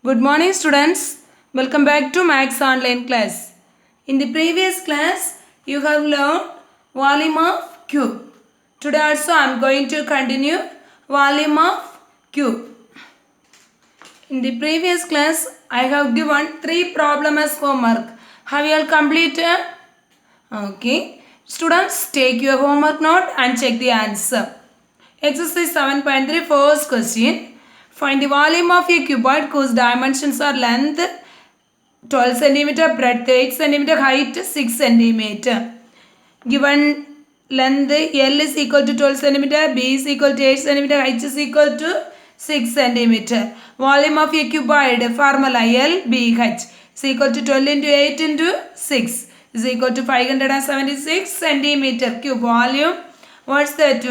Good morning students. Welcome back to Max online class. In the previous class you have learned volume of cube. Today also I am going to continue volume of cube. In the previous class I have given 3 problems as homework. Have you all completed? Okay. Students, take your homework note and check the answer. Exercise 7.3 first question. Find the volume of a cuboid whose dimensions are length 12 cm, breadth 8 cm, height 6 cm. Given length L is equal to 12 cm, B is equal to 8 cm, height is equal to 6 cm. Volume of a cuboid formula LBH is equal to 12 into 8 into 6 is equal to 576 centimeter cube. Volume, what's that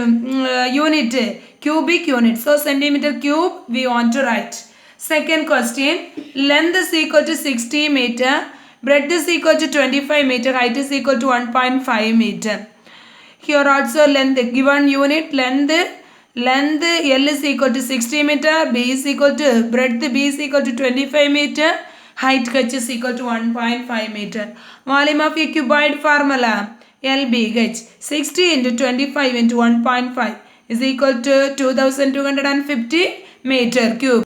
unit? Cubic unit. So centimeter cube we want to write. Second question, length is equal to 60 meter, breadth is equal to 25 meter, height is equal to 1.5 meter. Here also length, given unit length L is equal to 60 meter, B is equal to breadth B is equal to 25 meter, height H is equal to 1.5 meter. Volume of a cuboid formula LBH 60 into 25 into 1.5 is equal to 2250 meter cube.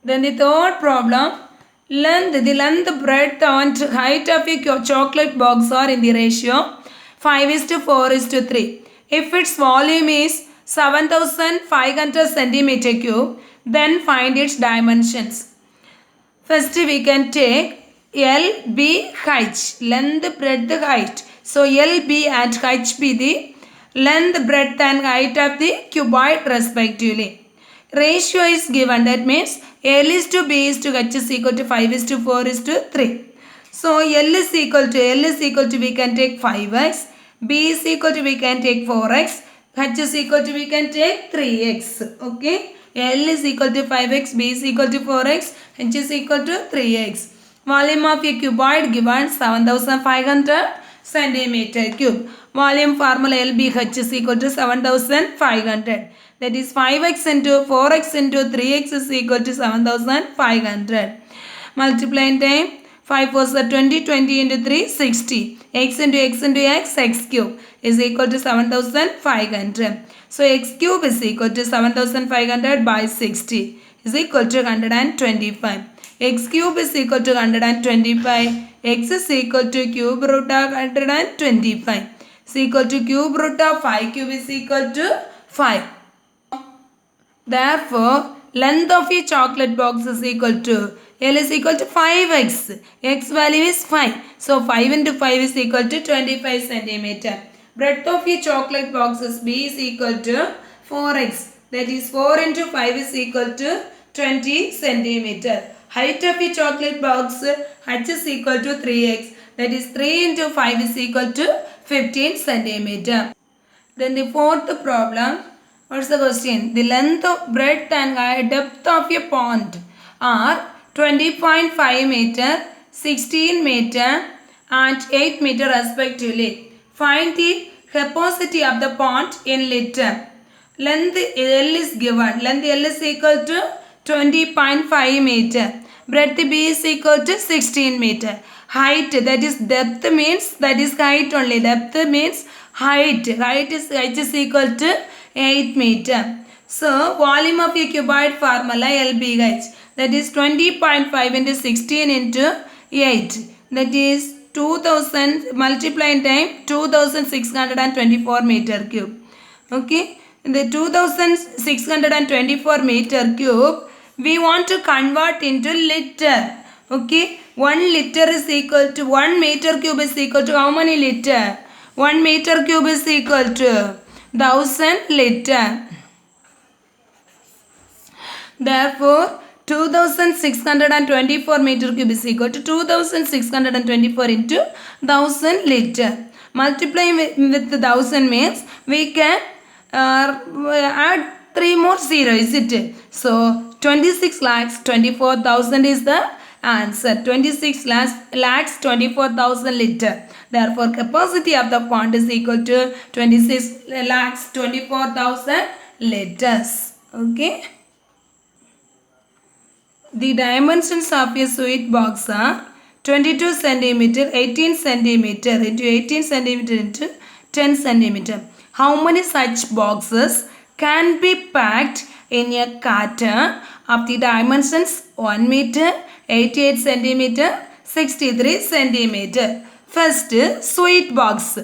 Then the third problem, the length, breadth and height of a chocolate box are in the ratio 5:4:3. If its volume is 7500 centimeter cube, then find its dimensions. First we can take LBH, length, breadth, height. So LB and H be the length, breadth and height of the cuboid respectively. Ratio is given, that means L is to B is to H is equal to 5:4:3. So L is equal to we can take 5x, B is equal to we can take 4x, H is equal to we can take 3x. Okay, L is equal to 5x, B is equal to 4x, H is equal to 3x. Volume of a cuboid given 7500 centimeter cube. Volume formula LBH is equal to 7500. That is 5x into 4x into 3x is equal to 7500. Multiplying time 5 4 are 20, 20 into 3 60. X into x into x cube is equal to 7500. So x cube is equal to 7500 by 60 is equal to 125. X cube is equal to 125. X is equal to cube root of 125. Is equal to cube root of 5 cube is equal to 5. Therefore, length of a chocolate box is equal to L is equal to 5x. X value is 5. So 5 into 5 is equal to 25 centimeter. Breadth of a chocolate box is B is equal to 4x. That is 4 into 5 is equal to 20 centimeter. Height of a chocolate box H is equal to 3x. That is 3 into 5 is equal to 15 centimeter. Then the fourth problem. What's the question? The length, of breadth and depth of a pond are 20.5 meter, 16 meter and 8 meter respectively. Find the capacity of the pond in liter. Length L is given. Length L is equal to 20.5 meter. Breadth B is equal to 16 meter. Height, that is depth means, that is height only. Depth means height. Height is H is equal to 8 meter. So volume of a cuboid formula LBH, that is 20.5 into 16 into 8. That is 2000, multiplying time 2624 meter cube. Okay. In the 2624 meter cube, we want to convert into liter. Okay. 1 liter is equal to 1 meter cube is equal to how many liter? 1 meter cube is equal to 1000 liter. Therefore, 2624 meter cube is equal to 2624 into 1000 liter. Multiplying with 1000 means we can add 3 more 0, is it? So 26 lakhs 24,000 is the answer. 26 lakhs 24,000 liter. Therefore, capacity of the pond is equal to 26 lakhs 24,000 liters. Okay. The dimensions of a sweet box are 22 centimeter, 18 centimeter into 18 centimeter into 10 centimeter. How many such boxes can be packed in a carton of the dimensions 1 meter, 88 centimeter, 63 centimeter? First, sweet box.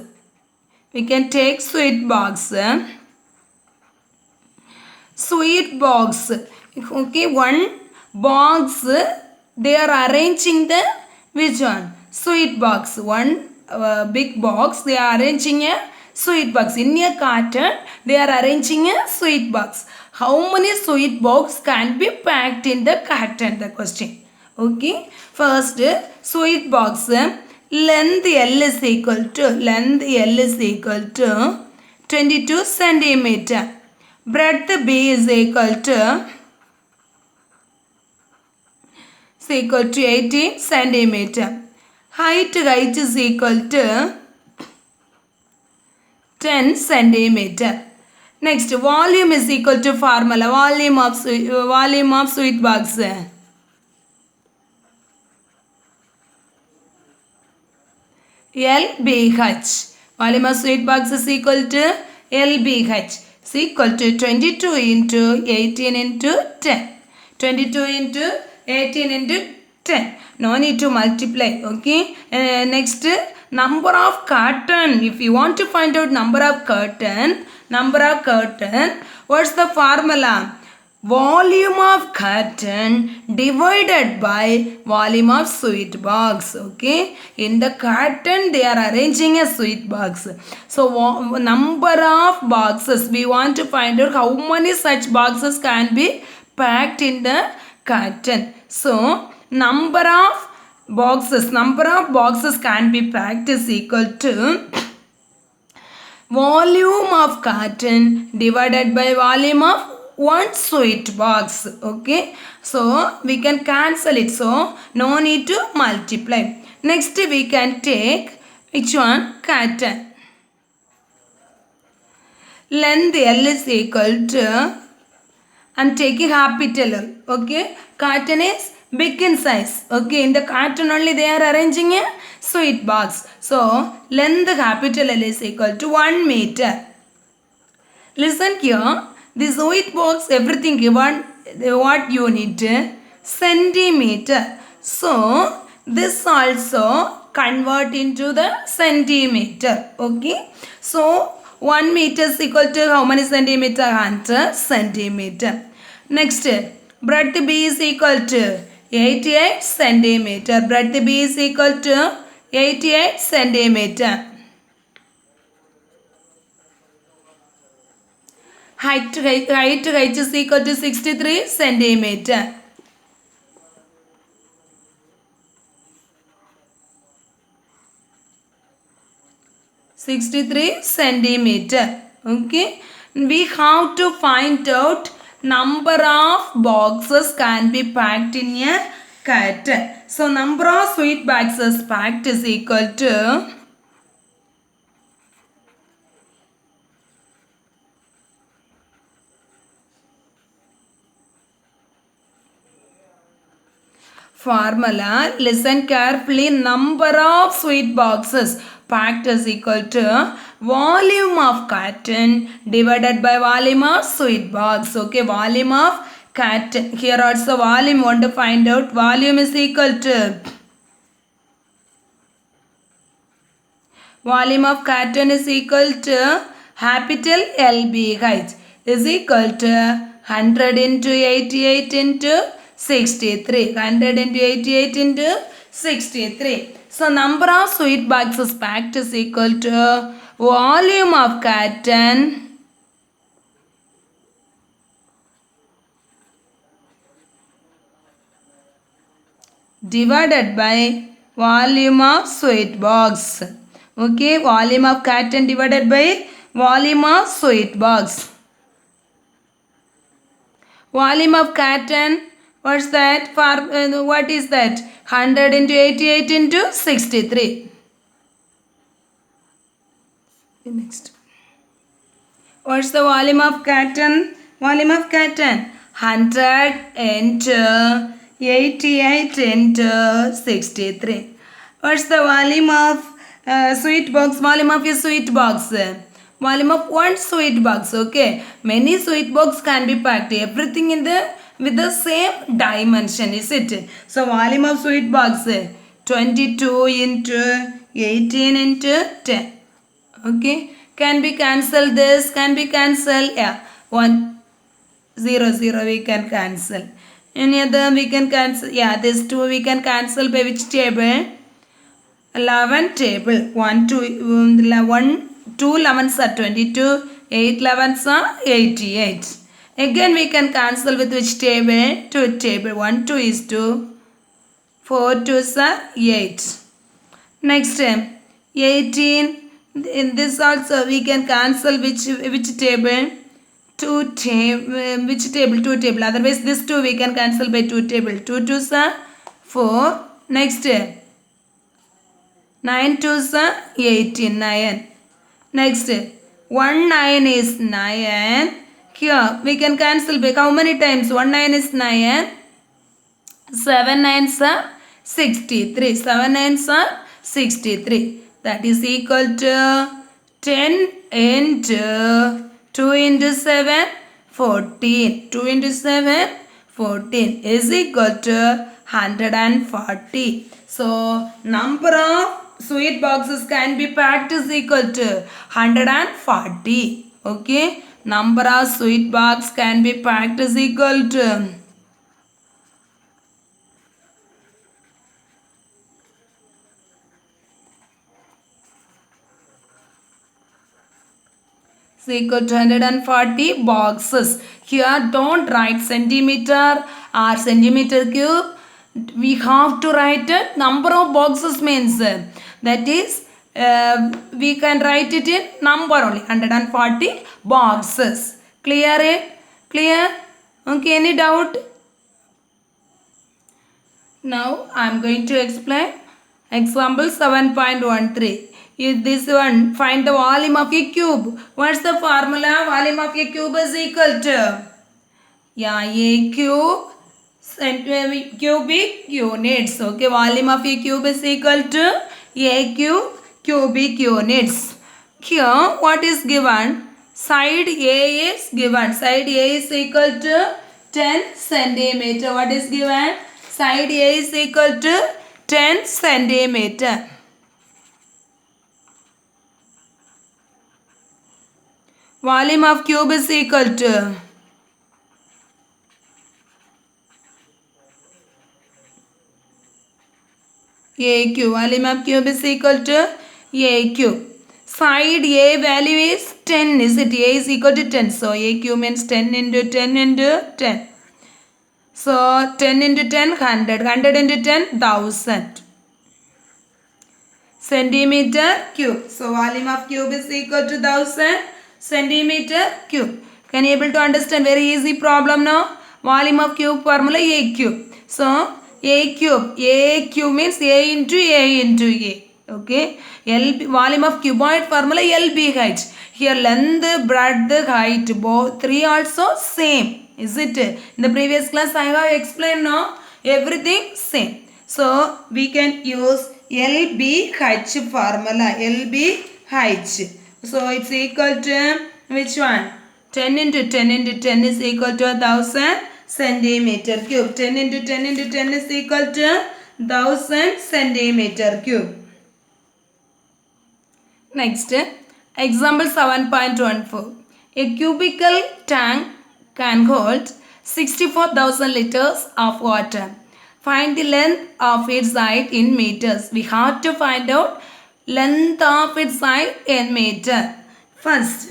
We can take sweet box. Sweet box. Okay, one box. They are arranging the which one? Sweet box. One big box. They are arranging a sweet box. In a carton, they are arranging a sweet box. How many sweet box can be packed in the carton? The question. Okay. First, sweet box. Length L is equal to 22 centimeter. Breadth B is equal to 18 centimeter. Height is equal to 10 centimeter. Next, volume is equal to formula. Volume of sweet box. LBH. Volume of sweet box is equal to LBH. Is equal to 22 into 18 into 10. 22 into 18 into 10. No need to multiply. Okay. Next, number of carton. If you want to find out number of curtain, what's the formula? Volume of curtain divided by volume of sweet box. Okay. In the curtain, they are arranging a sweet box. So, number of boxes. We want to find out how many such boxes can be packed in the curtain. So, number of boxes can be packed is equal to volume of carton divided by volume of one sweet box. Okay. So, we can cancel it. So, no need to multiply. Next, we can take which one? Carton. Length L is equal to, I'm taking capital L. Okay. Carton is big in size. Okay. In the carton only they are arranging a sweet box. So, length capital L is equal to 1 meter. Listen here. This sweet box, everything given, what unit? Centimeter. So, this also convert into the centimeter. Okay. So, 1 meter is equal to how many centimeter? 100 centimeter. Next, breadth B is equal to 88 centimeter. Breadth B is equal to 88 centimeter. Height is equal to 63 centimeter. Okay. We have to find out number of boxes can be packed in a carton. So, number of sweet boxes packed is equal to formula. Listen carefully. Number of sweet boxes packed is equal to volume of carton divided by volume of sweet box. Okay, volume of carton. Here also volume, want to find out. Volume is equal to volume of carton is equal to capital LBH is equal to 100 into 88 into 63. 100 into 88 into 63. So, number of sweet boxes packed is equal to volume of carton divided by volume of sweet box. Okay, volume of carton divided by volume of sweet box. Volume of carton, what's that? What is that? 100 into 88 into 63. Next. What's the volume of carton? Volume of carton. 100 into 88 into 63. What's the volume of sweet box? Volume of a sweet box. Volume of one sweet box. Okay. Many sweet box can be packed. Everything in the with the same dimension. Is it? So volume of sweet box. 22 into 18 into 10. Okay. Can be cancelled this. Can be cancelled. Yeah. 1 0 0 we can cancel. Any other we can cancel. Yeah, this 2 we can cancel by which table? 11 table. 1 2 1 2 11s are 22. 8 11s are 88. Again we can cancel with which table? 2 table. 1 2 is 2. 4 2s are 8. Next 18. In this also we can cancel which table? 2 table. Which table? 2 table. Otherwise this 2 we can cancel by 2 table. 2 2s are 4. Next 9 2s are 18. 9. Next 1 9 is 9. Here we can cancel by how many times? 1 9 is 9. 7 9s are 63. 7 9s are 63. That is equal to 10 into 2 into 7 14. 2 into 7 14 is equal to 140. So number of sweet boxes can be packed is equal to 140. Okay. Number of sweet box can be packed is equal to equal to 140 boxes. Here don't write centimeter or centimeter cube. We have to write a number of boxes means that is we can write it in number only 140 boxes. Clear it? Clear? Okay, any doubt? Now I am going to explain example 7.13. Is this one, find the volume of a cube. What's the formula? Volume of a cube is equal to, yeah, a cube cubic units. Okay, volume of a cube is equal to a cube cubic units. Here what is given? Side A is given. Side A is equal to 10 centimeter. What is given? Side A is equal to 10 centimeter. Volume of cube is equal to A cube. Volume of cube is equal to A cube. Side A value is 10. Is it? A is equal to 10. So A cube means 10 into 10 into 10. So 10 into 10, 100. 100 into 10, 1000. Centimeter cube. So volume of cube is equal to 1000 centimeter cube. Can you able to understand? Very easy problem now. Volume of cube formula A cube. So A cube. A cube means A into A into A. Okay. Volume of cuboid formula LBH. Here length, breadth, height both three also same. Is it? In the previous class I have explained now. Everything same. So we can use LBH formula. LBH. So it's equal to which one? 10 into 10 into 10 is equal to 1000 centimeter cube. 10 into 10 into 10 is equal to 1000 centimeter cube. Next, example 7.14. A cubical tank can hold 64,000 liters of water. Find the length of its side in meters. We have to find out length of its side in meter. First,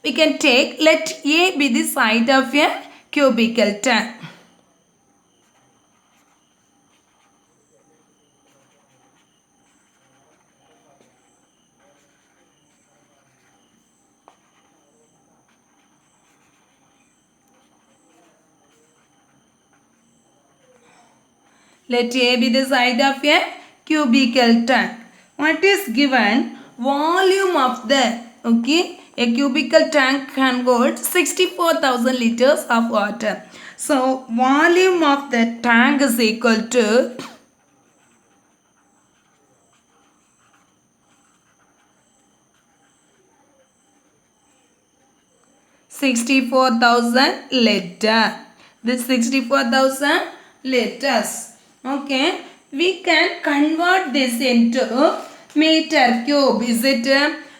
we can take, let A be the side of a cubical tank. Let A be the side of a cubical tank. What is given? Volume of the, okay, a cubical tank can hold 64,000 liters of water. So volume of the tank is equal to 64,000 liter. This 64,000 liters. Okay. We can convert this into meter cube. Is it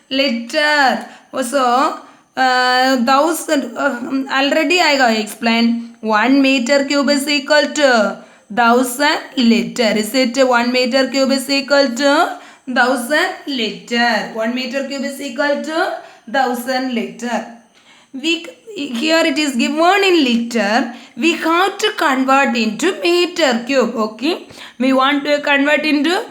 liter? So, thousand. Already I have explained. 1 meter cube is equal to 1,000 liter. Is it 1 meter cube is equal to 1,000 liter? 1 meter cube is equal to 1,000 liter. Here it is given in liter. We have to convert into meter cube. Okay, we want to convert into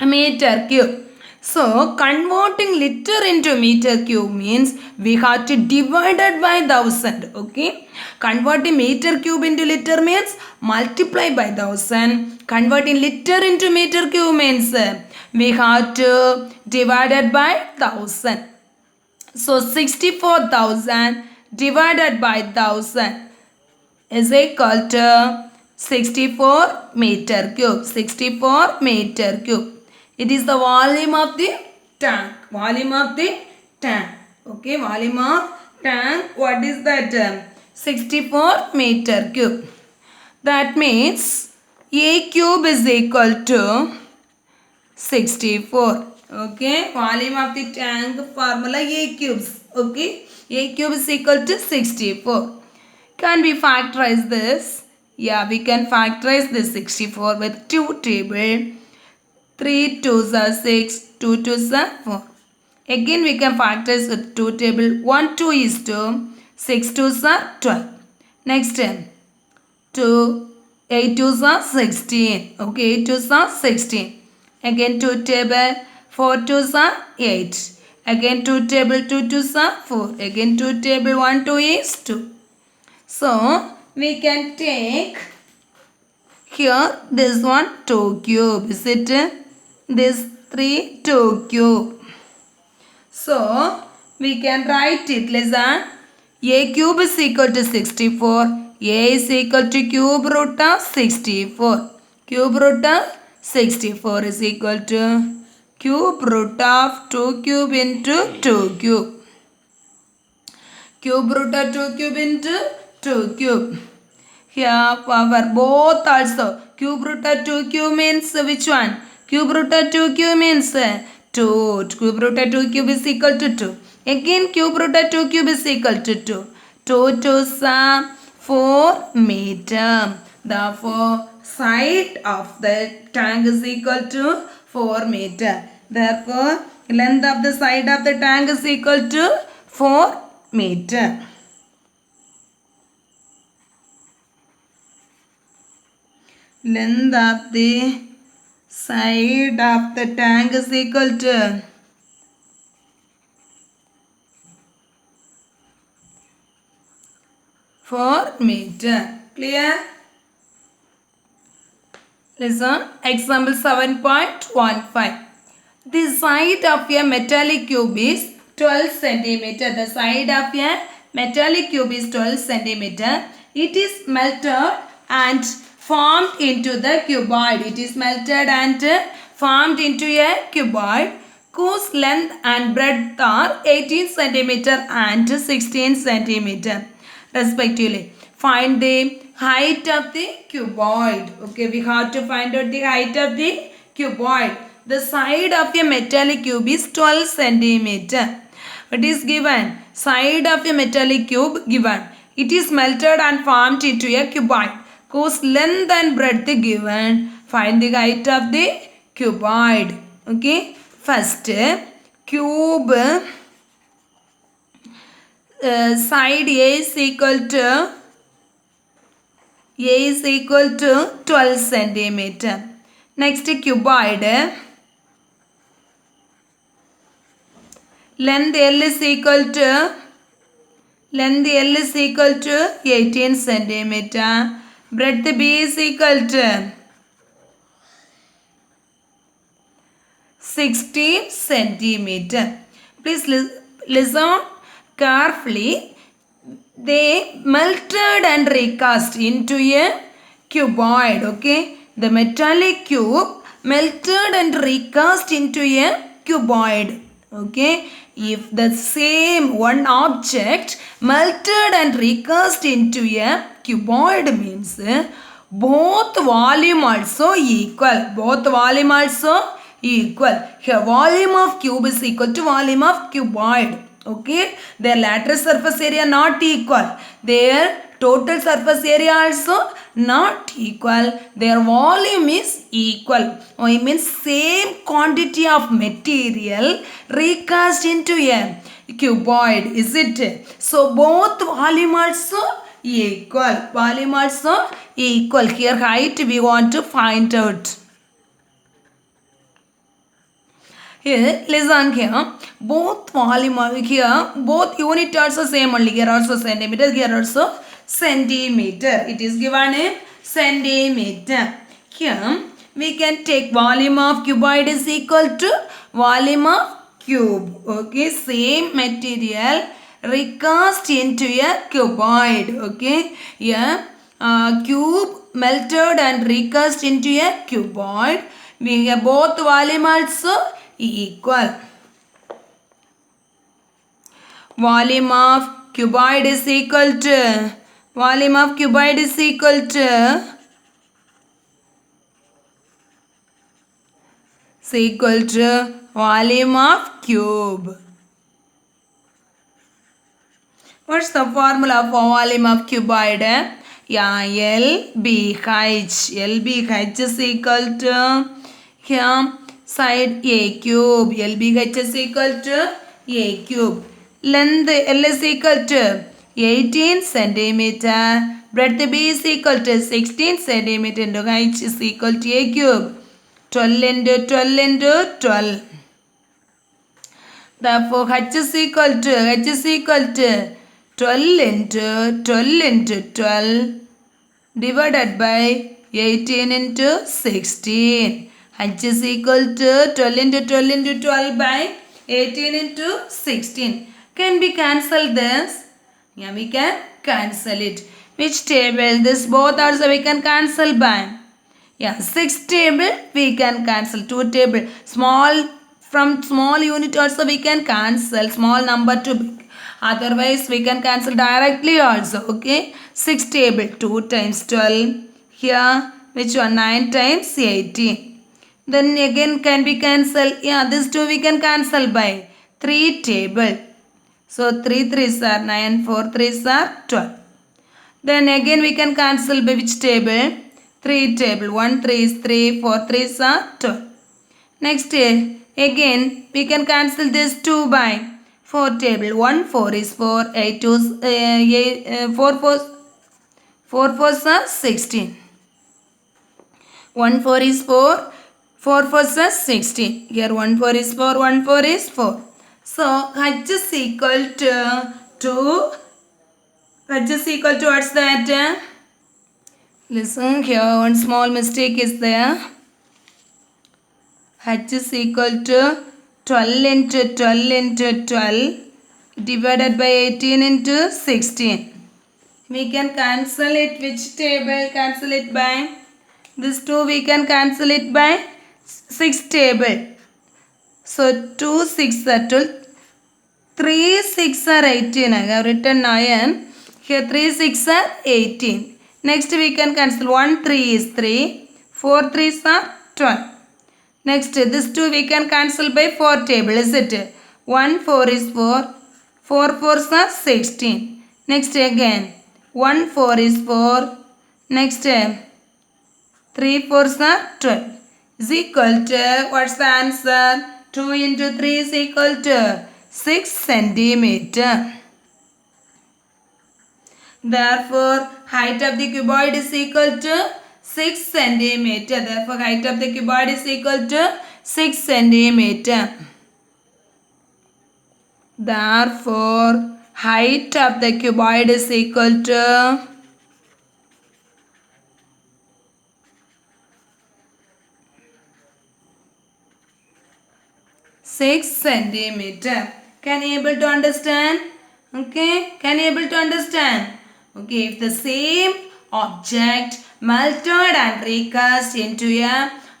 meter cube. So converting liter into meter cube means we have to divide it by 1,000. Okay, converting meter cube into liter means multiply by 1,000. Converting liter into meter cube means we have to divide it by 1,000. So 64,000 divided by 1,000 is equal to 64 meter cube. 64 meter cube. It is the volume of the tank. Volume of the tank. Okay, volume of tank. What is that? 64 meter cube. That means A cube is equal to 64. Okay, volume of the tank formula A cubes. Okay, A cube is equal to 64. Can we factorize this? Yeah, we can factorize this 64 with 2 table. 3 2s are 6, 2 2s are 4. Again we can factorize with 2 table. 1 2 is 2, 6 2s are 12. Next 2, 8 2s are 16. Okay, 8 2s are 16. Again 2 table, 4 2s are 8. Again 2 table, 2 2s are 4. Again 2 table, 1 2 is 2. So we can take here this one 2 cube. Is it? This 3 2 cube. So we can write it. Listen. A cube is equal to 64. A is equal to cube root of 64. Cube root of 64 is equal to cube root of 2 cube into 2 cube. Cube root of 2 cube into 2 cube. Here power both also. Cube root of 2 cube means which one? Cube root of 2 cube means 2. Cube root of 2 cube is equal to 2. Again cube root of 2 cube is equal to 2. 2 2s are 4 meter. Therefore side of the tank is equal to 4 meter. Therefore length of the side of the tank is equal to 4 meter. Length of the side of the tank is equal to 4 meter. Clear? Listen. Example 7.15. The side of a metallic cube is 12 centimeter. The side of a metallic cube is 12 centimeter. It is melted and formed into the cuboid. It is melted and formed into a cuboid whose length and breadth are 18 centimeter and 16 centimeter respectively. Find the height of the cuboid. Okay, we have to find out the height of the cuboid. The side of a metallic cube is 12 centimeter. It is given. Side of a metallic cube given. It is melted and formed into a cuboid whose length and breadth given. Find the height of the cuboid. Okay. First, cube side A is equal to 12 centimeter. Next, cuboid length L is equal to 18 centimeter. Breadth B is equal to 60 centimeter. Please listen carefully. they melted and recast into a cuboid. Okay, the metallic cube melted and recast into a cuboid. Okay, if the same one object melted and recast into a cuboid means both volume also equal. Both volume also equal. Here volume of cube is equal to volume of cuboid. Okay, their lateral surface area not equal. Their total surface area also not equal. Their volume is equal. It means same quantity of material recast into a cuboid, is it? So both volume also equal. Volume also equal. Here height we want to find out. Here, listen here. Both volume here, both unit also same only. Here also centimeter. Here also centimeter. It is given in centimeter. Here we can take volume of cuboid is equal to volume of cube. Okay, same material recast into a cuboid. Okay, here cube melted and recast into a cuboid. We have both volume also equal. Volume of cuboid is equal to volume of cuboid is equal to volume of cube. What's the formula for volume of cuboid? Yeah, LBH. LBH is equal to here side A cube. LBH is equal to A cube. Length L is equal to 18 centimeter. Breadth B is equal to 16 centimeter into H is equal to A cube. 12 into 12 into 12. Therefore H is equal to 12 into 12 into 12 divided by 18 into 16. H is equal to 12 into 12 into 12 by 18 into 16. Can we cancel this? Yeah, we can cancel it. Which table? This both also we can cancel by. Yeah, 6 table we can cancel. 2 table. From small unit also we can cancel. Small number to big. Otherwise we can cancel directly also. Okay. 6 table. 2 times 12. Here which one? 9 times 18. Then again can be cancelled. Yeah, this 2 we can cancel by 3 table. So 3 3s are 9. 4 3s are 12. Then again we can cancel by which table? 3 table. 1 3 is 3. 4 3s are 12. Next again we can cancel this 2 by 4 table. 1 4 is 4. 8 2 4 4s are 16. 1 4 is 4. 4 4s are 16. Here 1 4 is 4. 1 4 is 4. So H is equal to 2. H is equal to what's that? Listen here, one small mistake is there. H is equal to 12 into 12 into 12 divided by 18 into 16. We can cancel it. Which table? Cancel it by this 2. We can cancel it by 6 table. So 2 6 are 12. 3 6 are 18. I have written 9. Here 3 6 are 18. Next we can cancel. 1 3 is 3. 4 3s are 12. Next this 2 we can cancel by 4 table. Is it? 1 4 is 4. 4 4s are 16. Next again 1 4 is 4. Next 3 4s are 12. Is equal to, what's the answer? 2 into 3 is equal to 6 centimeter. Therefore, height of the cuboid is equal to 6 centimeter. Therefore, height of the cuboid is equal to 6 centimeter. Therefore, height of the cuboid is equal to 6 centimeter. Can you able to understand? Okay, can you able to understand? Okay, if the same object melted and recast into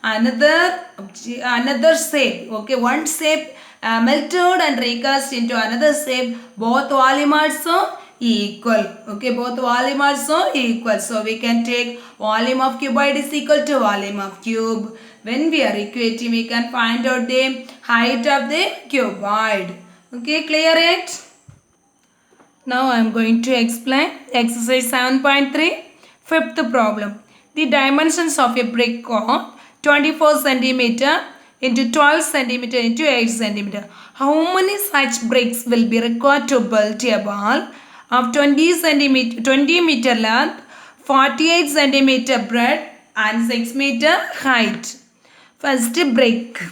another shape, okay, one shape melted and recast into another shape, both volume also equal. Okay, both volume also equal. So we can take volume of cuboid is equal to volume of cube. When we are equating, we can find out the height of the cuboid. Okay, clear it? Now I am going to explain exercise 7.3, fifth problem. The dimensions of a brick are 24 cm into 12 cm into 8 cm. How many such bricks will be required to build a wall of 20 meter length, 48 cm breadth and 6 meter height? First brick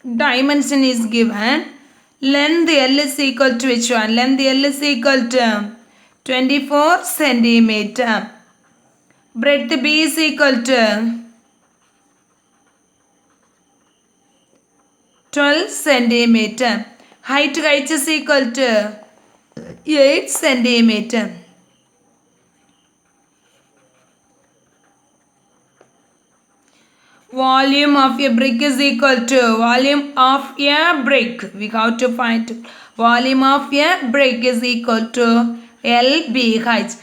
dimension is given. Length L is equal to which one? Length L is equal to 24 centimeter. Breadth B is equal to 12 centimeter. Height H is equal to 8 centimeter. Volume of a brick is equal to volume of a brick. We have to find volume of a brick is equal to LBH.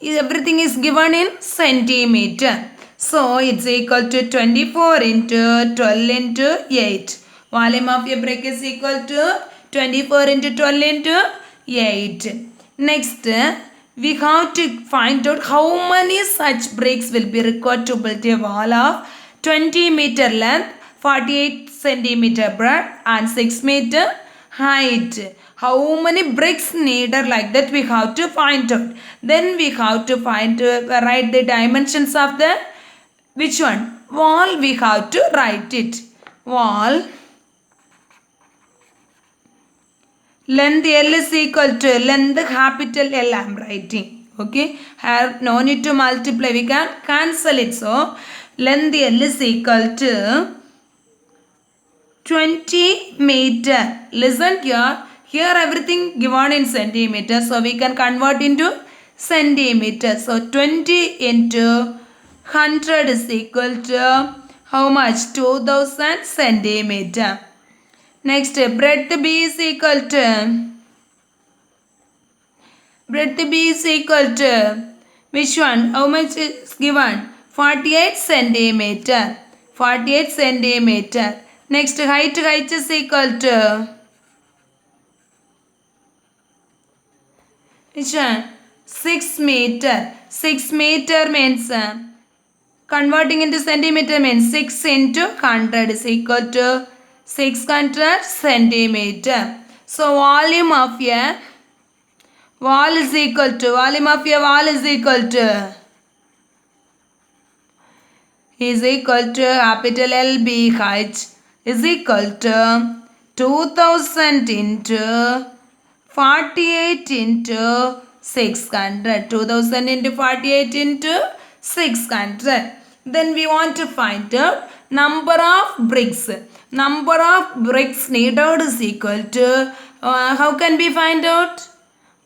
Everything is given in centimeter. So it's equal to 24 into 12 into 8. Volume of a brick is equal to 24 into 12 into 8. Next, we have to find out how many such bricks will be required to build a wall of 20 meter length, 48 centimeter breadth and 6 meter height. How many bricks needed like that we have to find out. Then we have to write the dimensions of the which one? Wall we have to write it. Wall length L is equal to length capital L I am writing. Okay. Here no need to multiply. We can cancel it. So length L is equal to 20 meter. Listen here. Here everything given in centimeter. So we can convert into centimeter. So 20 into 100 is equal to how much? 2000 centimeter. Next, breadth B is equal to which one? How much is given? 48 centimeter. 48 centimeter. Next, height is equal to which one? 6 meter. 6 meter means converting into centimeter means 6 into 100 is equal to 600 centimeter. So volume of a wall is equal to capital LBH is equal to 2000 into 48 into 600. 2000 into 48 into 600. Then we want to find out number of bricks. Number of bricks needed is equal to how can we find out?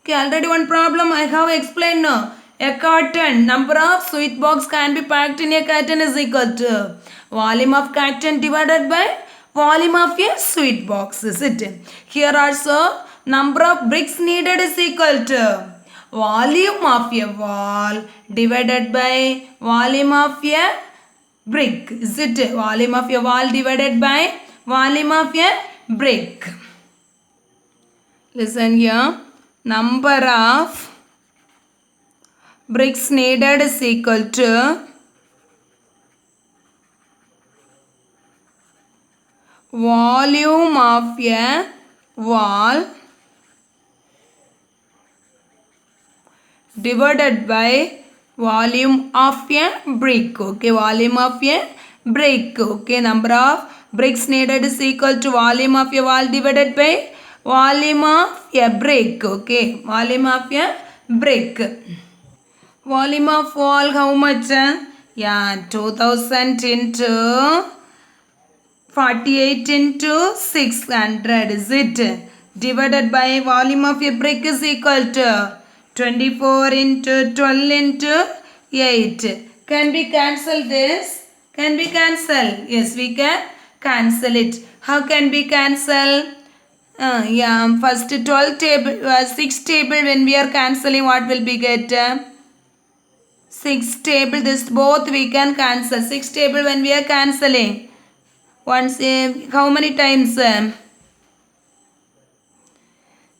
Okay, already one problem I have explained now. A carton, number of sweet box can be packed in a carton is equal to volume of carton divided by volume of a sweet box, is it? Here also number of bricks needed is equal to volume of a wall divided by volume of a brick, is it? Volume of a wall divided by volume of a brick. Listen here. Number of bricks needed is equal to volume of a wall divided by volume of a brick. Okay, volume of a brick. Okay, number of bricks needed is equal to volume of a wall divided by volume of a brick. Okay, volume of a brick. Volume of wall how much? Yeah, 2000 into 48 into 600, is it? divided by volume of a brick is equal to 24 into 12 into 8. Can we cancel this? Can we cancel? Yes, we can cancel it. How can we cancel? First 12 table, 6 table when we are cancelling, what will we get? 6 table, this both we can cancel. 6 table when we are cancelling. Once, how many times?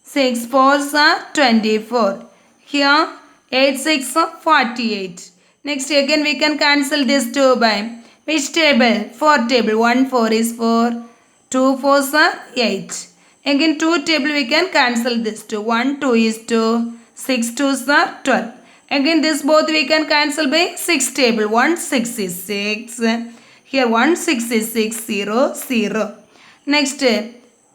6 fours are 24. Here 8 6 are 48. Next again we can cancel this 2 by which table? 4 table. 1 4 is 4. 2 fours are 8. Again 2 table we can cancel this 2. 1 2 is 2. 6 2s are 12. Again this both we can cancel by 6 table. 1 6 is 6. Here 1 6 is 6 0 0. Next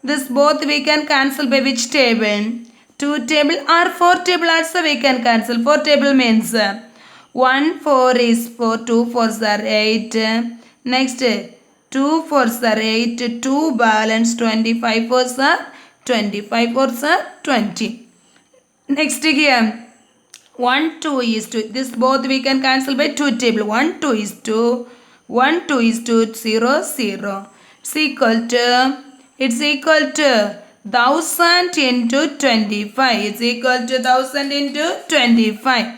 this both we can cancel by which table? 2 table or 4 table also we can cancel. 4 table means 1 4 is 4. 2 4s are 8. Next 2 4s are 8. 2 balance 25 4s are 25 4s are 20. Next here 1 2 is 2. This both we can cancel by 2 table. 1 2 is 2. 1 2 is 2 0 0. It's equal to 1000 into 25. It's equal to 1000 into 25.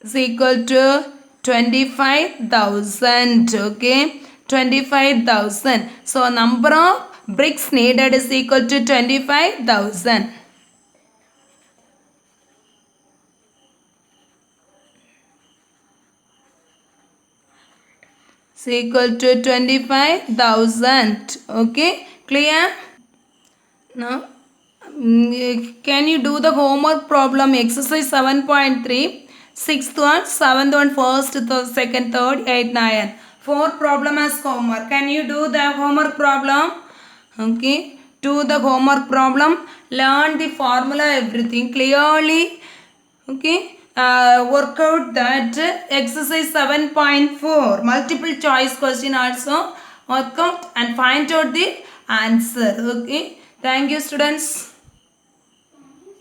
It's equal to 25,000. Okay, 25,000. So number of bricks needed is equal to 25,000. Is equal to 25,000. Okay, clear? Now can you do the homework problem? Exercise 7.3, 6th one, 7th one, 1st, 2nd, 3rd, 8th, 9. 4 problem as homework. Can you do the homework problem? Okay, do the homework problem. Learn the formula, everything clearly. Okay, work out that exercise 7.4 multiple choice question also. Work out and find out the answer. Okay, thank you students.